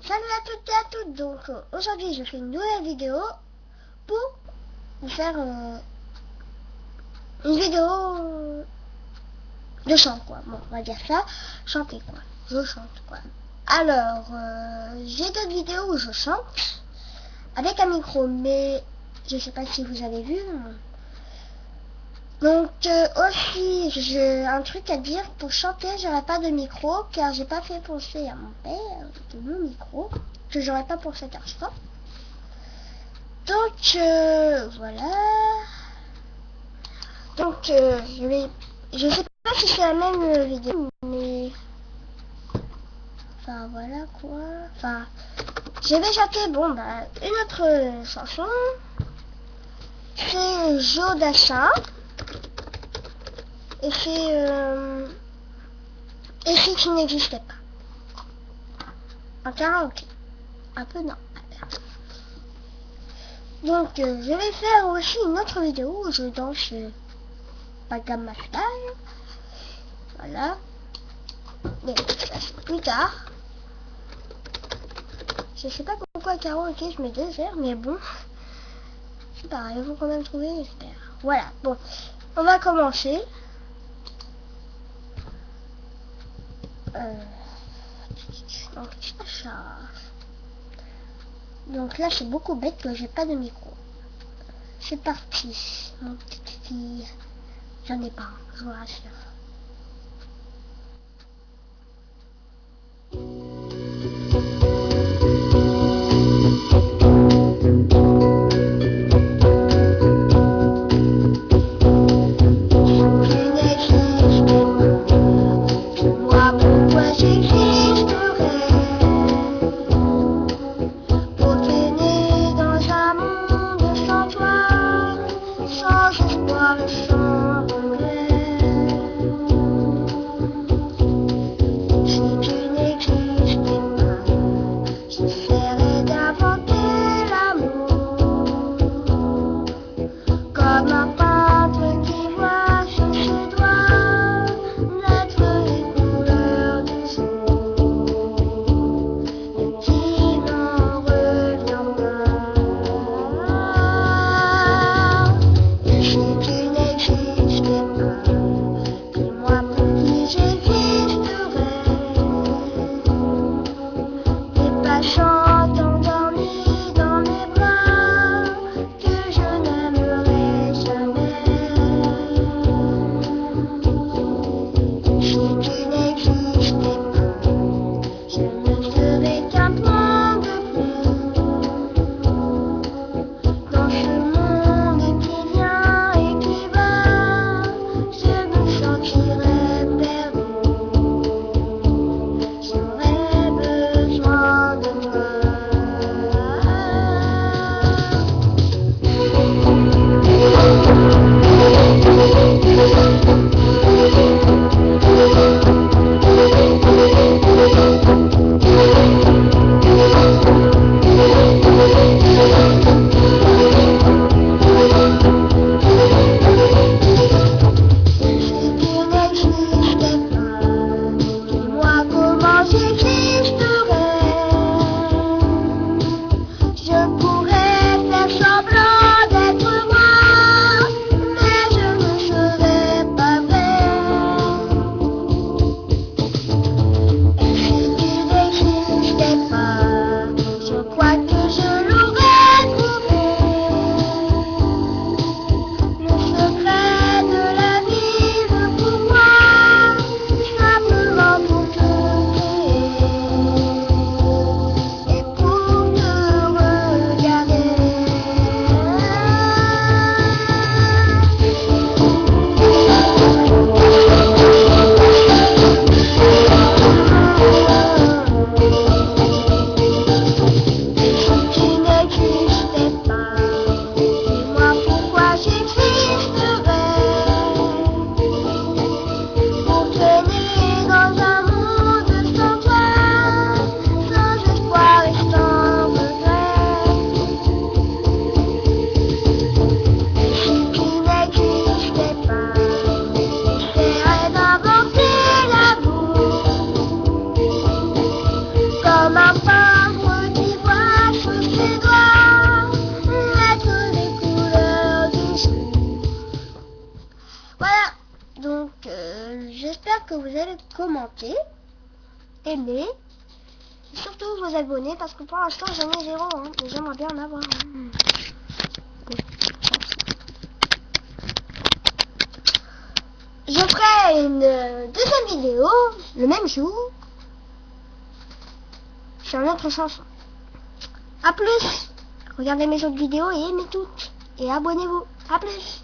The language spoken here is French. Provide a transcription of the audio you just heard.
Salut à toutes et à toutes. Donc aujourd'hui je fais une nouvelle vidéo pour vous faire une vidéo de chant quoi. Bon, on va dire ça, chanter quoi. Je chante quoi. Alors j'ai d'autres vidéos où je chante avec un micro, mais je sais pas si vous avez vu. Donc aussi j'ai un truc à dire, pour chanter j'aurais pas de micro car j'ai pas fait penser à mon père de mon micro que j'aurais pas pour cet instant. Donc voilà. Donc je sais pas si c'est la même vidéo, mais enfin voilà quoi. Enfin je vais chanter une autre chanson. C'est Joe Dassin. Et si tu n'existais pas. Un karaoké. Un peu normal. Donc je vais faire aussi une autre vidéo où je danse pas Gamma Style. Voilà. Mais plus tard. Je sais pas pourquoi karaoké je mets 2 heures, mais bon. C'est pareil, il faut quand même trouver, j'espère. Voilà, bon. On va commencer. Donc là c'est beaucoup bête que j'ai pas de micro. C'est parti, mon petit. J'en ai pas, je vous rassure. J'aurais besoin de toi. j'espère que vous allez commenter, aimer, et surtout vous abonner, parce que pour l'instant j'en ai 0, hein, mais j'aimerais bien en avoir. Hein. Je ferai une deuxième vidéo le même jour sur notre chanson. A plus. Regardez mes autres vidéos et aimez toutes. Et abonnez-vous. A plus.